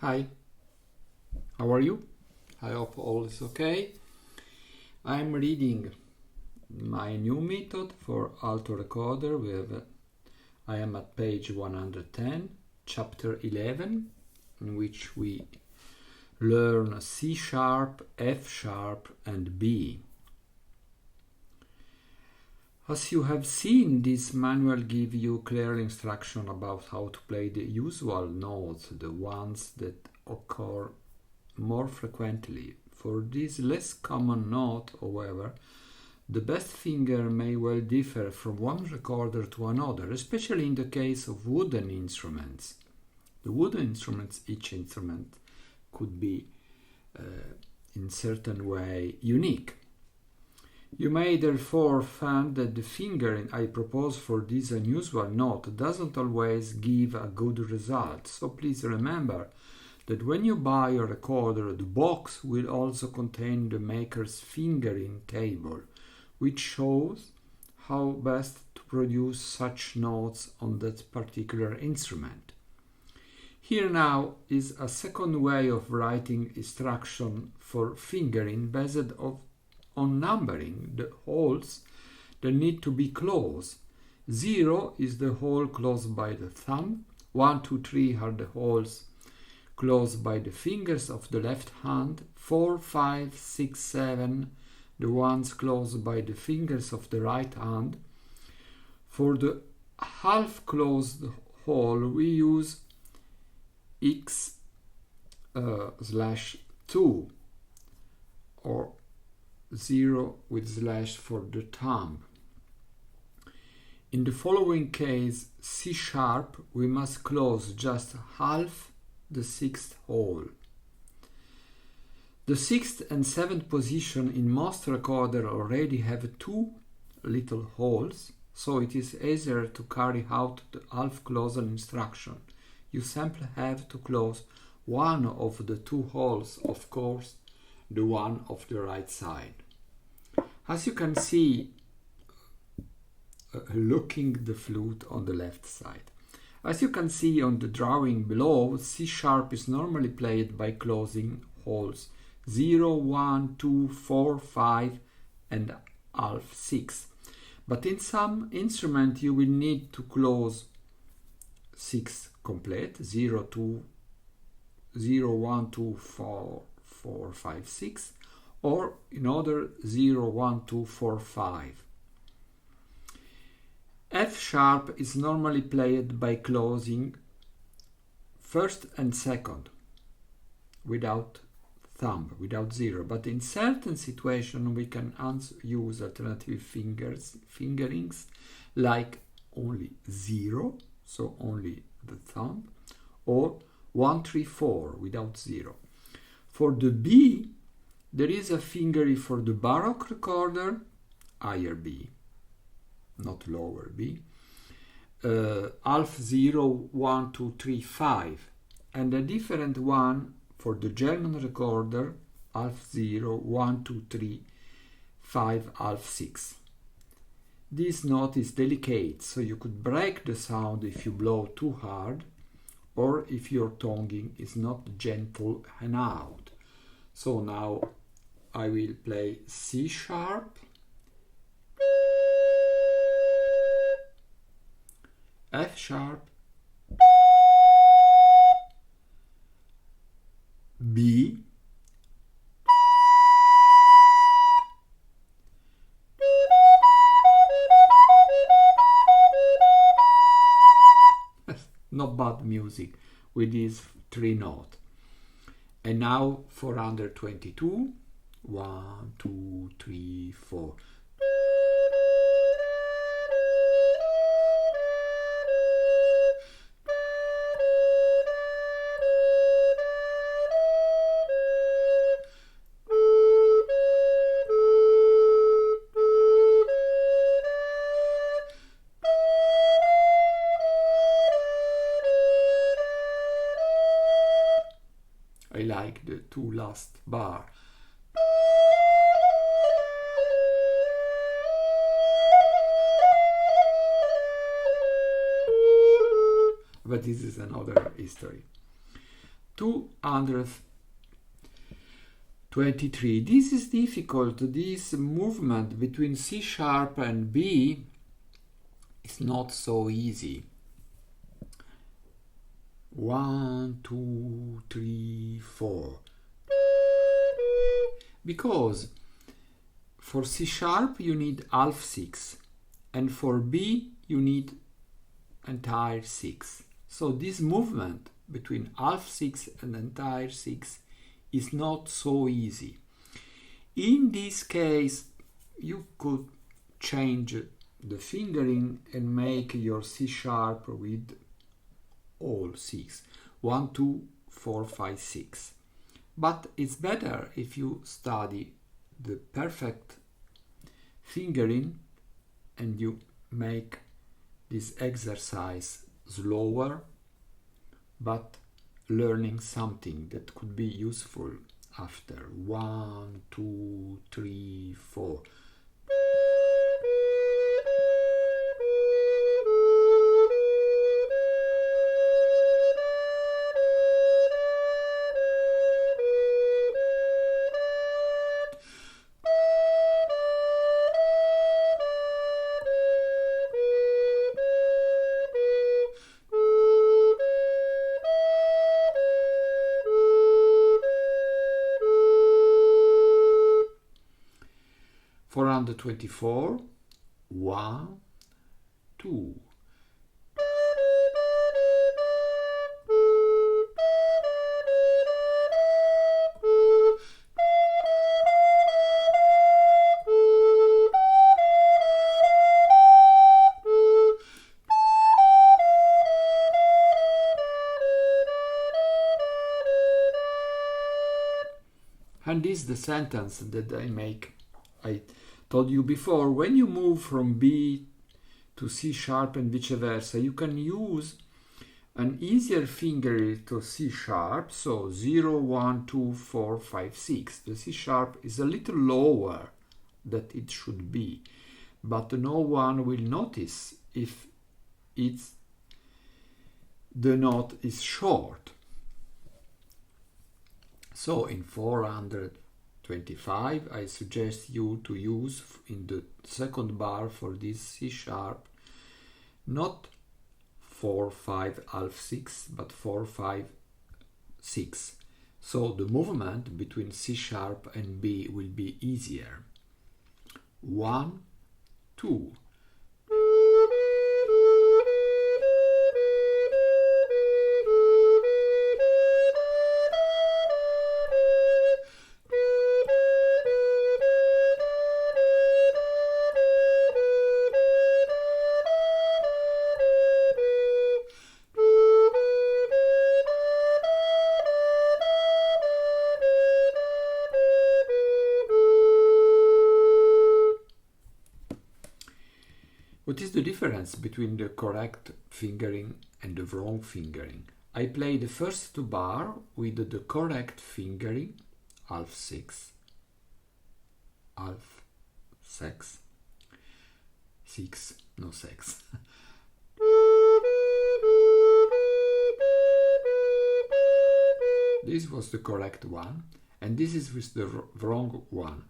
Hi, how are you? I hope all is okay. I'm reading my new method for Alto recorder. I am at page 110, chapter 11, in which we learn C sharp, F sharp, and B. As you have seen, this manual gives you clear instruction about how to play the usual notes, the ones that occur more frequently. For this less common note, however, the best finger may well differ from one recorder to another, especially in the case of wooden instruments. The wooden instruments, each instrument could be in certain way unique. You may therefore find that the fingering I propose for this unusual note doesn't always give a good result. So please remember that when you buy a recorder, the box will also contain the maker's fingering table, which shows how best to produce such notes on that particular instrument. Here now is a second way of writing instruction for fingering based on numbering the holes that need to be closed. 0 is the hole closed by the thumb, 1, 2, 3 are the holes closed by the fingers of the left hand, 4, 5, 6, 7, the ones closed by the fingers of the right hand. For the half closed hole we use x/2 or 0 with slash for the thumb. In the following case, C sharp, we must close just half the sixth hole. The sixth and seventh position in most recorders already have two little holes, so it is easier to carry out the half closure instruction. You simply have to close one of the two holes, of course, the one of the right side. As you can see, looking the flute on the left side. As you can see on the drawing below, C sharp is normally played by closing holes 0, 1, 2, 4, 5 and half 6. But in some instrument you will need to close 6 complete, 0, 2, 0, 1, 2, 4, 4, 5, 6, or in other 0, 1, 2, 4, 5. F sharp is normally played by closing first and second without thumb, without 0, but in certain situations we can use alternative fingerings like only 0, so only the thumb, or 1, 3, 4 without 0. For the B, there is a fingering for the Baroque recorder, higher B, not lower B, half 0, 1, 2, 3, 5, and a different one for the German recorder, half 0, 1, 2, 3, 5, half 6. This note is delicate, so you could break the sound if you blow too hard, or if your tonguing is not gentle enough. So now I will play C sharp, F sharp, B, not bad music with these three notes. And now 422, 1, 2, 3, 4. I like the two last bar. But this is another history. 223. This is difficult. This movement between C sharp and B is not so easy. 1, 2, 3, 4. Because for C sharp you need half 6, and for B you need entire 6. So this movement between half 6 and entire 6 is not so easy. In this case, you could change the fingering and make your C sharp with all 6. 1, 2, 4, 5, 6. But it's better if you study the perfect fingering and you make this exercise slower, but learning something that could be useful after. 1, 2, 3, 4. For under 24, 1, 2. And this is the sentence that I told you before. When you move from B to C sharp and vice versa, you can use an easier finger to C sharp, so 0, 1, 2, 4, 5, 6. The C sharp is a little lower than it should be, but no one will notice if the note is short. So in 425, I suggest you to use in the second bar for this C sharp, not 4, 5, half 6, but 4, 5, 6. So the movement between C sharp and B will be easier. 1, 2. What is the difference between the correct fingering and the wrong fingering? I play the first two bar with the correct fingering, half 6, half 6, 6, no 6. This was the correct one, and this is with the wrong one.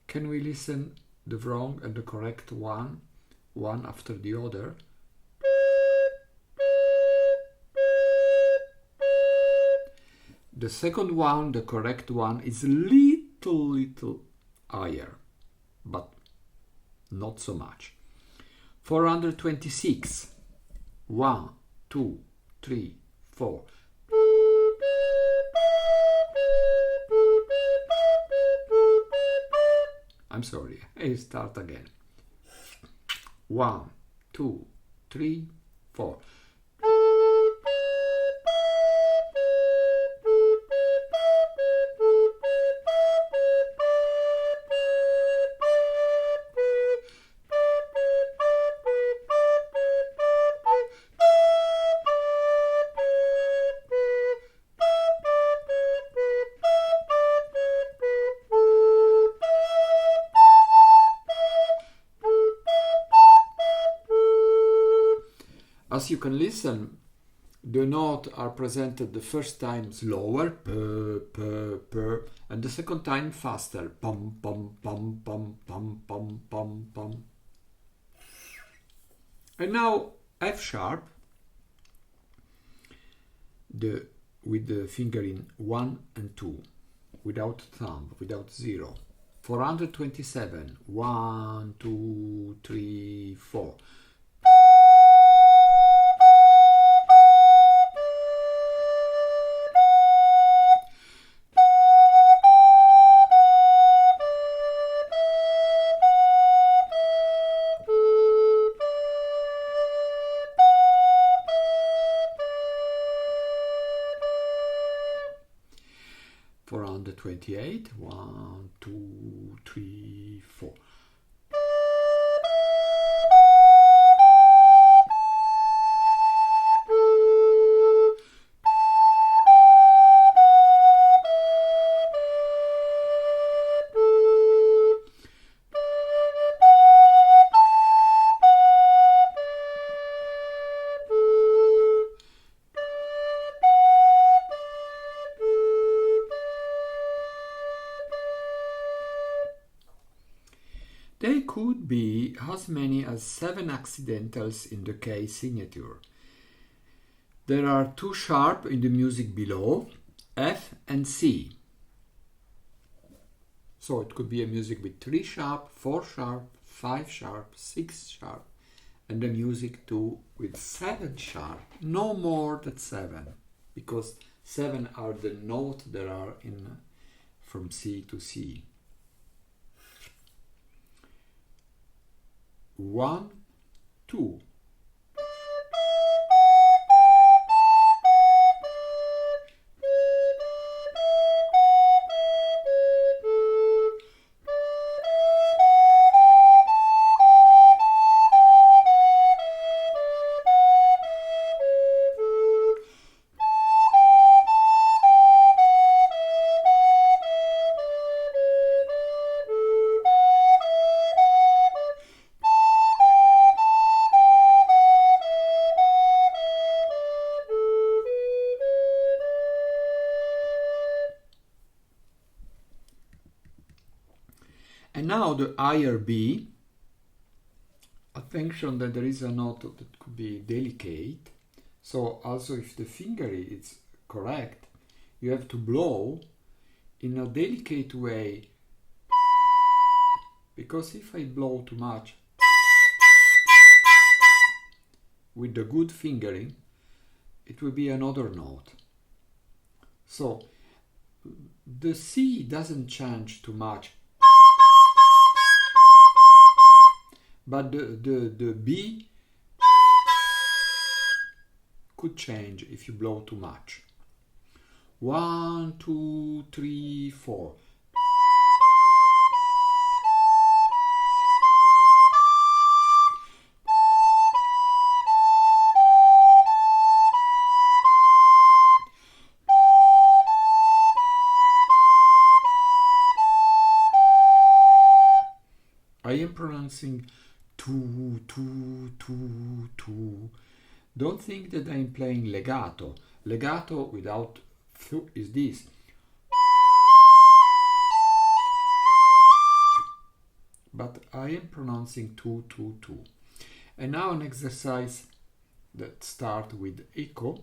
Can we listen the wrong and the correct one after the other? The second one, the correct one, is little higher, but not so much. 426. 1, 2, 3, 4. I'm sorry, I start again. 1, 2, 3, 4. As you can listen, the notes are presented the first time slower, and the second time faster, pum pum pum pum pum pum pum pum. And now F sharp, with the finger in 1 and 2, without thumb, without 0. 427, 1, 2, 3, 4. For on the 28, 1, 2, 3, 4. They could be as many as 7 accidentals in the case signature. There are 2 sharp in the music below, F and C. So it could be a music with 3 sharp, 4 sharp, 5 sharp, 6 sharp, and the music too with 7 sharp, no more than 7, because 7 are the notes that are in from C to C. 1, 2. And now the higher B, attention that there is a note that could be delicate. So also if the finger is correct, you have to blow in a delicate way, because if I blow too much with the good fingering, it will be another note. So the C doesn't change too much, but the B could change if you blow too much. 1, 2, 3, 4. I am pronouncing tu, tu, tu, tu. Don't think that I'm playing legato. Legato without fu is this. But I am pronouncing tu, tu, tu. And now an exercise that starts with echo.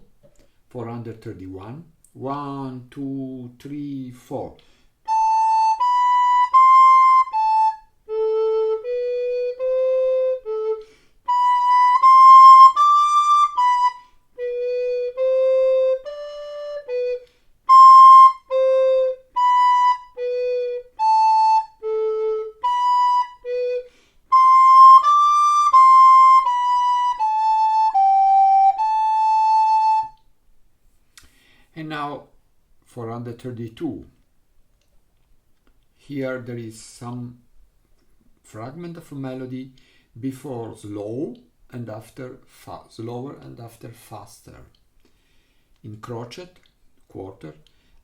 431. 1, 2, 3, 4. And now 432. Here there is some fragment of a melody before slow and after slower and after faster. In crotchet, quarter,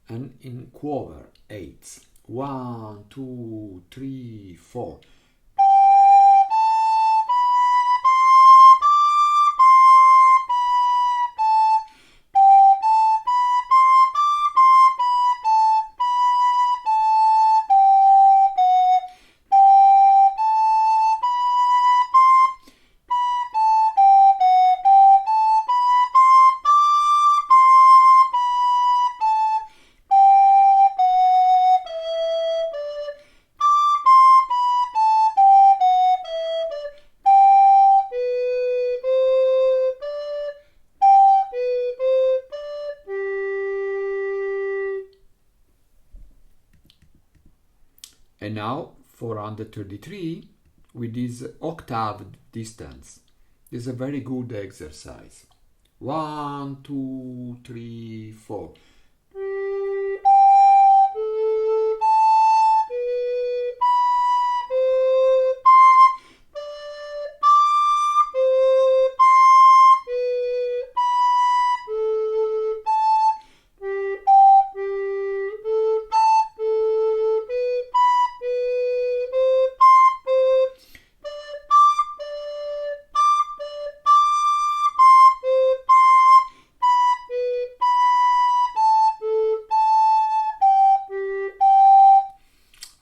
and in quover, eighths. 1, 2, 3, 4. And now 433 with this octave distance. This is a very good exercise. 1, 2, 3, 4.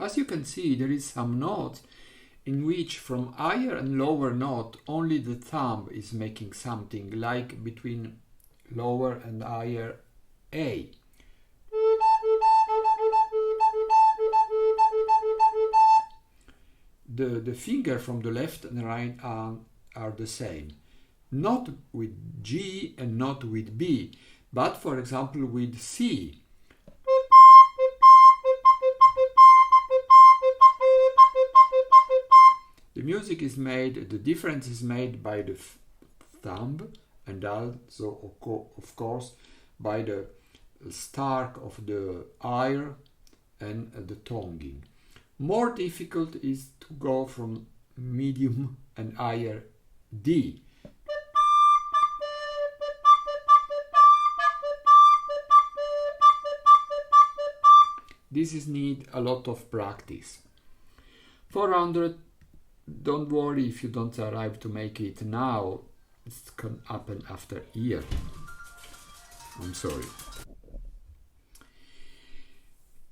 As you can see, there is some notes in which from higher and lower note only the thumb is making something, like between lower and higher A. The finger from the left and right arm are the same. Not with G and not with B, but for example with C. The music is made, the difference is made by the thumb and also, of course, by the start of the ear and the tonguing. More difficult is to go from medium and higher D. This is need a lot of practice. 400, don't worry if you don't arrive to make it now. It can happen after a year. I'm sorry.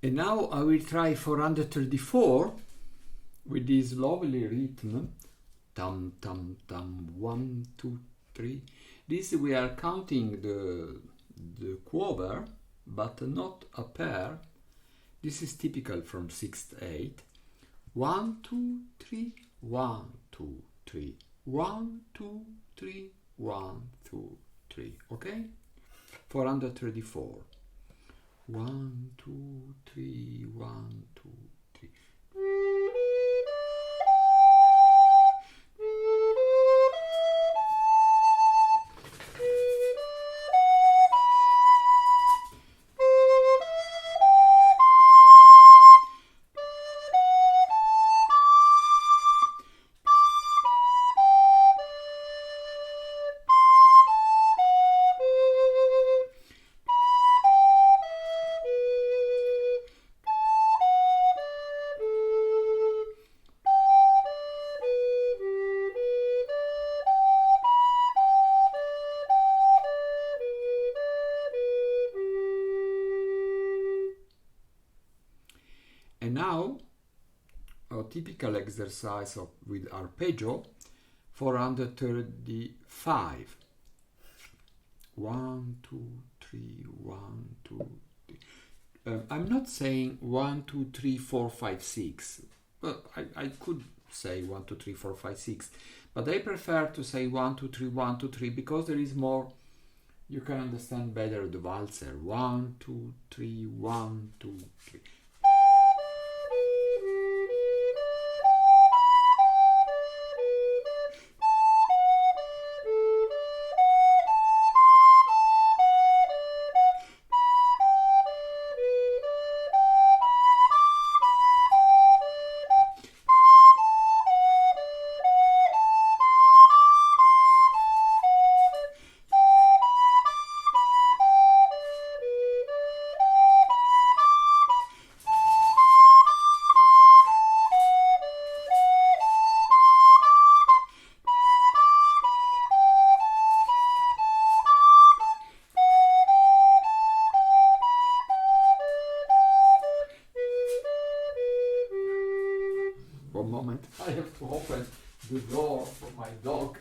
And now I will try 434 with this lovely rhythm. Tam, tam, tam, 1, 2, 3. This we are counting the quaver, but not a pair. This is typical from 6/8. 1, 2, 3, 1, 2, 3, 1, 2, 3, 1, 2, 3. Okay? 434. 1, 2, 3, 1, 2, 3. And now, a typical exercise with arpeggio, 435. 1, 2, 3, 1, 2, 3. I'm not saying 1, 2, 3, 4, 5, 6. Well, I could say 1, 2, 3, 4, 5, 6. But I prefer to say 1, 2, 3, 1, 2, 3 because there is more, you can understand better the valser. 1, 2, 3, 1, 2, 3. One moment, I have to open the door for my dog.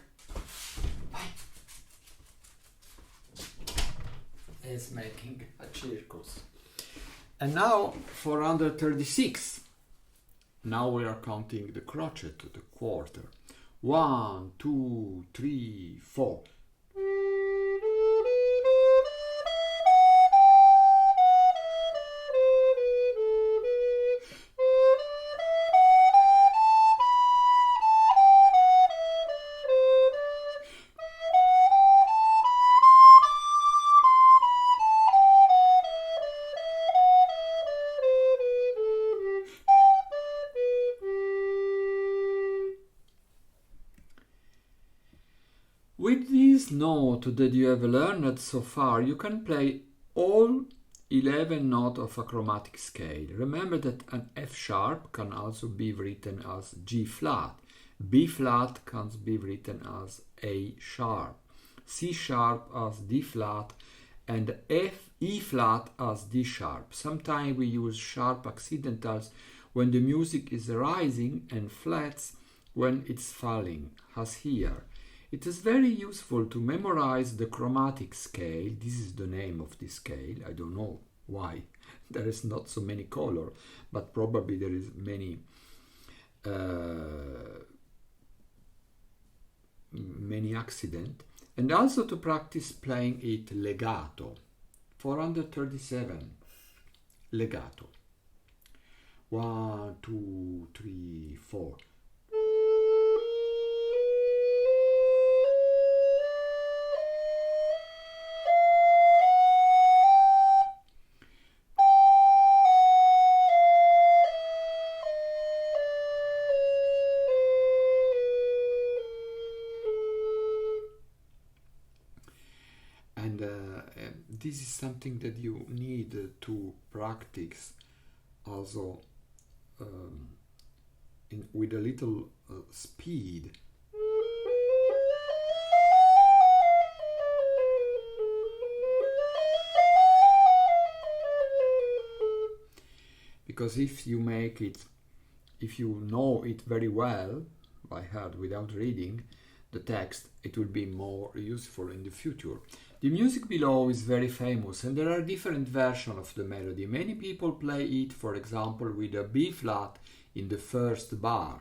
He's making a circus. And now 436. Now we are counting the crochet, the quarter. 1, 2, 3, 4. With this note that you have learned so far, you can play all 11 notes of a chromatic scale. Remember that an F sharp can also be written as G flat. B flat can be written as A sharp. C sharp as D flat and E flat as D sharp. Sometimes we use sharp accidentals when the music is rising and flats when it's falling, as here. It is very useful to memorize the chromatic scale. This is the name of this scale. I don't know why. There is not so many color, but probably there is many accident. And also to practice playing it legato. 437. Legato. 1, 2, 3, 4. This is something that you need to practice also with a little speed. Because if you know it very well by heart without reading the text, it will be more useful in the future. The music below is very famous and there are different versions of the melody. Many people play it, for example, with a B flat in the first bar.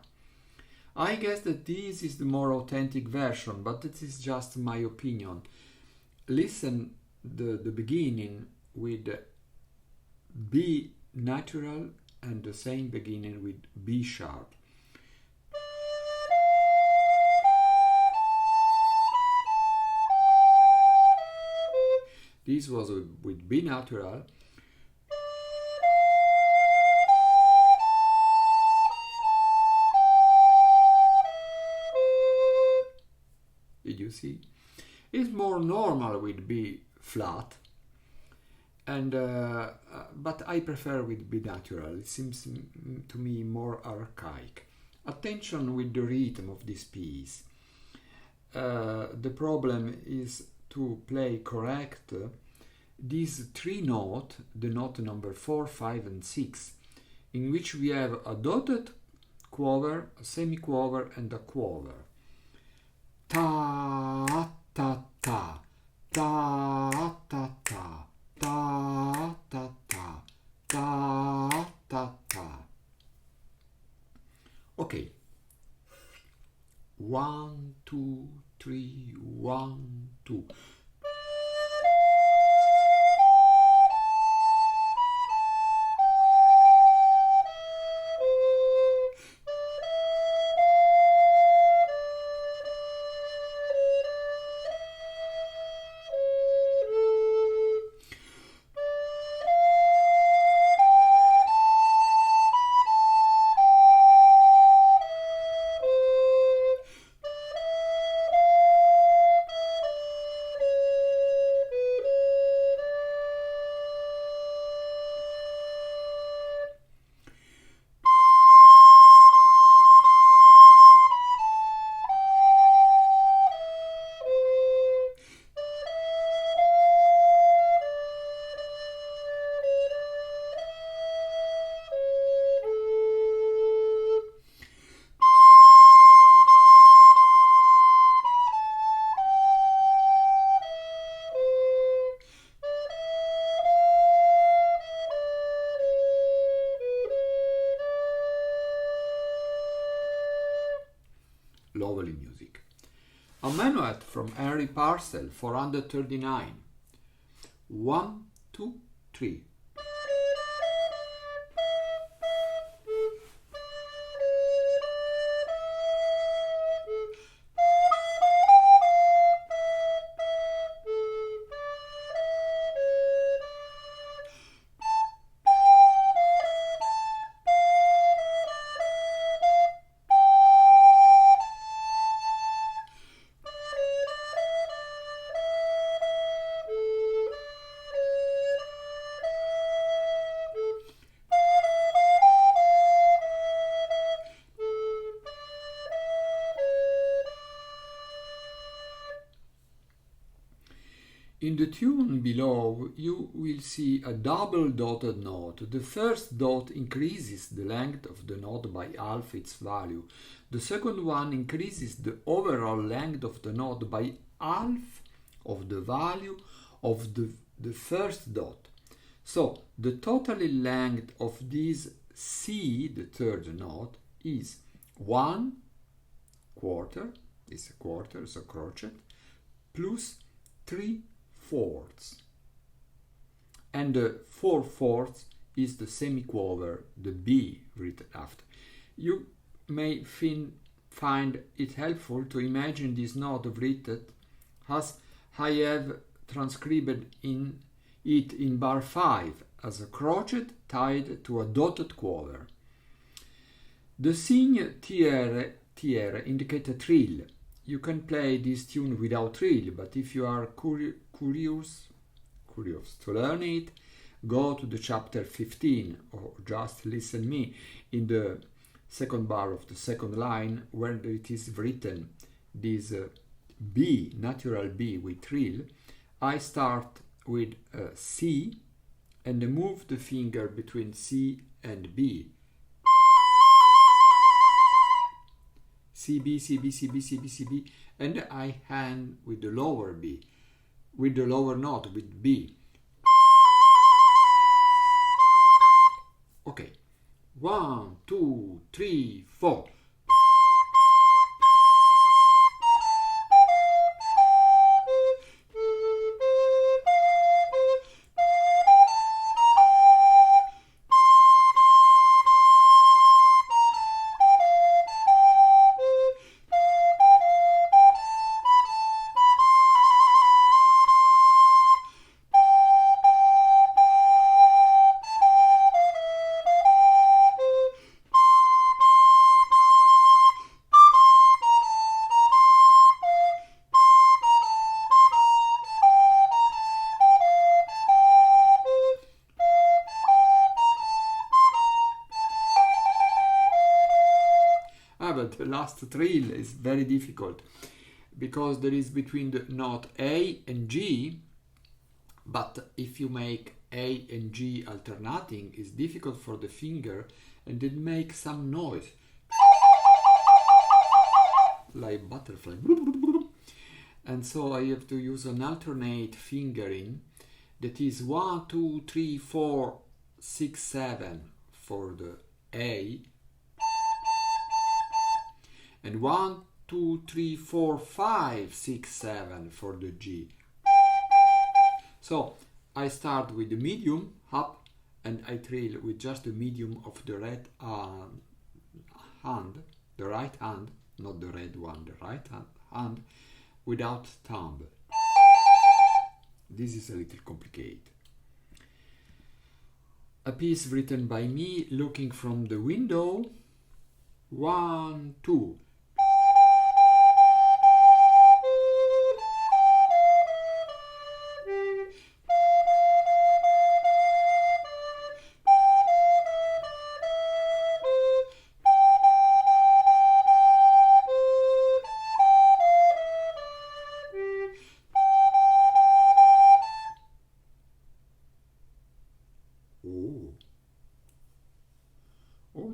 I guess that this is the more authentic version, but it is just my opinion. Listen the beginning with B natural and the same beginning with B sharp. This was with B natural. Did you see? It's more normal with B flat, and but I prefer with B natural. It seems to me more archaic. Attention with the rhythm of this piece. The problem is to play correct these three notes, the note number 4, 5 and 6, in which we have a dotted quaver, a semiquaver and a quaver. Ta ta ta ta ta ta ta ta ta ta ta ta. Okay. 1, 2, 3, 1, 2. Lovely music. A minuet from Henry Purcell, 439. 1, 2, 3. In the tune below, you will see a double dotted note. The first dot increases the length of the note by half its value. The second one increases the overall length of the note by half of the value of the first dot. So the total length of this C, the third note, is 1/4, is a quarter, so crochet, plus 3/4. And the 4/4 is the semiquaver, the B written after. You may find it helpful to imagine this note written as I have transcribed it in bar 5 as a crochet tied to a dotted quaver. The signe tiere indicate a trill. You can play this tune without trill, but if you are curious to learn it, go to the chapter 15 or just listen me in the second bar of the second line where it is written this B, natural B with trill. I start with C and move the finger between C and B. C, B, C, B, C, B, C, B, C, B, and I hand with the lower B, with the lower note, with B. Okay, 1, 2, 3, 4. But the last trill is very difficult because there is between the note A and G, but if you make A and G alternating, it's difficult for the finger and it makes some noise like butterfly, and so I have to use an alternate fingering that is 1, 2, 3, 4, 6, 7 for the A, and 1, 2, 3, 4, 5, 6, 7 for the G. So I start with the medium up and I trill with just the medium of the right hand, not the red one, the right hand without thumb. This is a little complicated. A piece written by me looking from the window. 1, 2.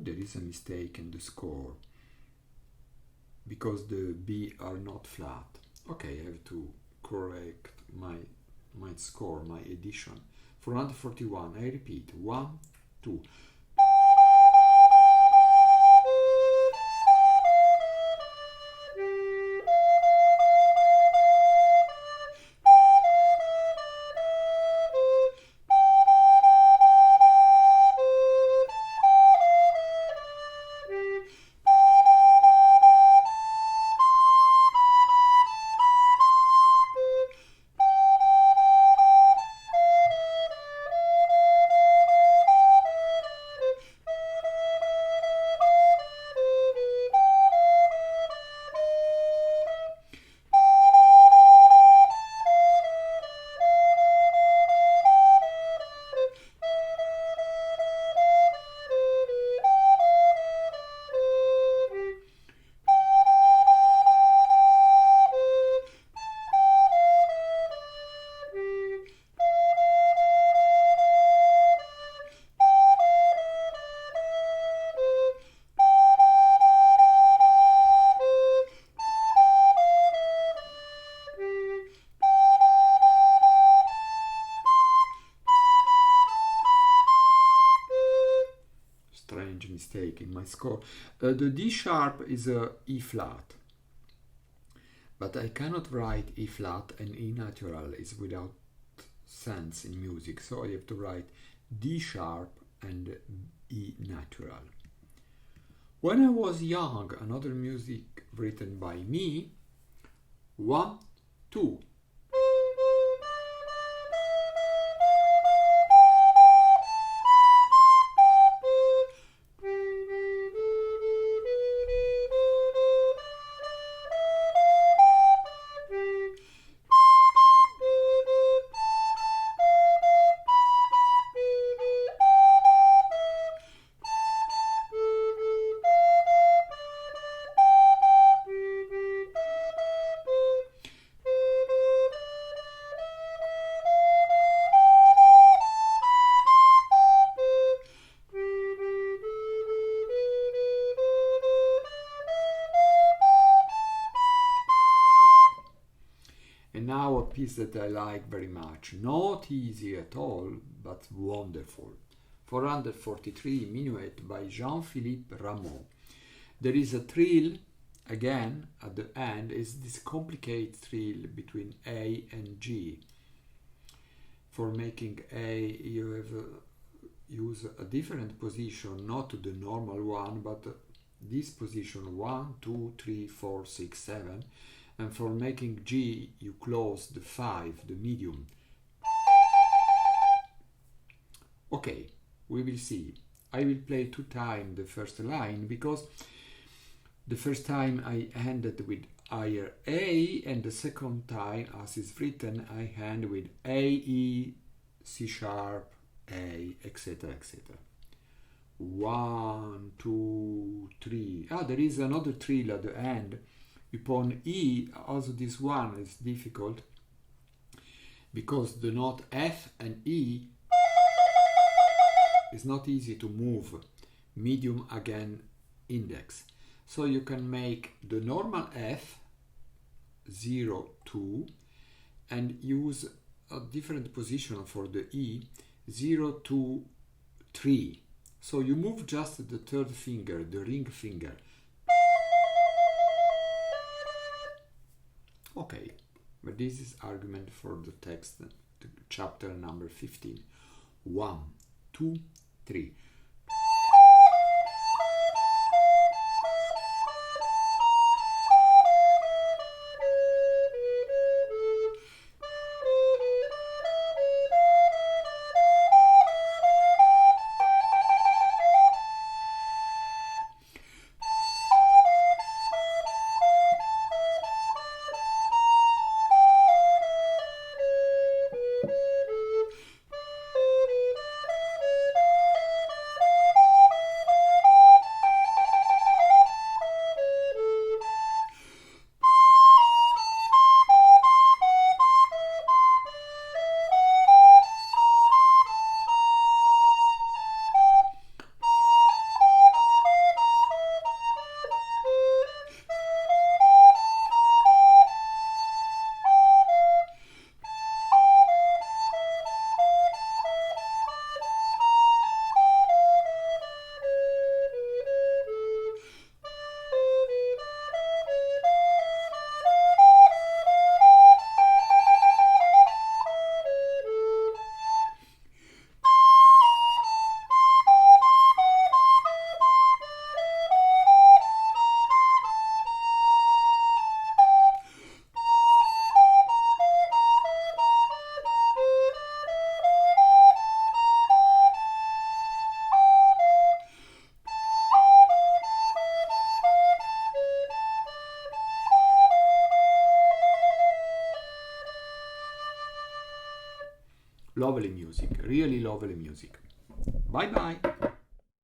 There is a mistake in the score because the B are not flat. Okay, I have to correct my score, my edition. 441, I repeat, 1, 2. my score. The D sharp is a E flat, but I cannot write E flat and E natural. It's without sense in music, so I have to write D sharp and E natural. When I was young, another music written by me, 1, 2. And now a piece that I like very much. Not easy at all, but wonderful. 443 Minuet by Jean-Philippe Rameau. There is a trill, again, at the end, is this complicated trill between A and G. For making A, you have use a different position, not the normal one, but this position 1, 2, 3, 4, 6, 7. And for making G, you close the 5, the medium. Okay, we will see. I will play 2 times the first line, because the first time I ended with higher A, and the second time, as is written, I end with A, E, C sharp, A, etc., etc. 1, 2, 3. There is another trill at the end. Upon E, also this one is difficult, because the note F and E is not easy to move. Medium again, index. So you can make the normal F 0, 2, and use a different position for the E 0, 2, 3. So you move just the third finger, the ring finger. Okay, but this is argument for the text, the chapter number 15. 1, 2, 3. Lovely music, really lovely music. Bye bye.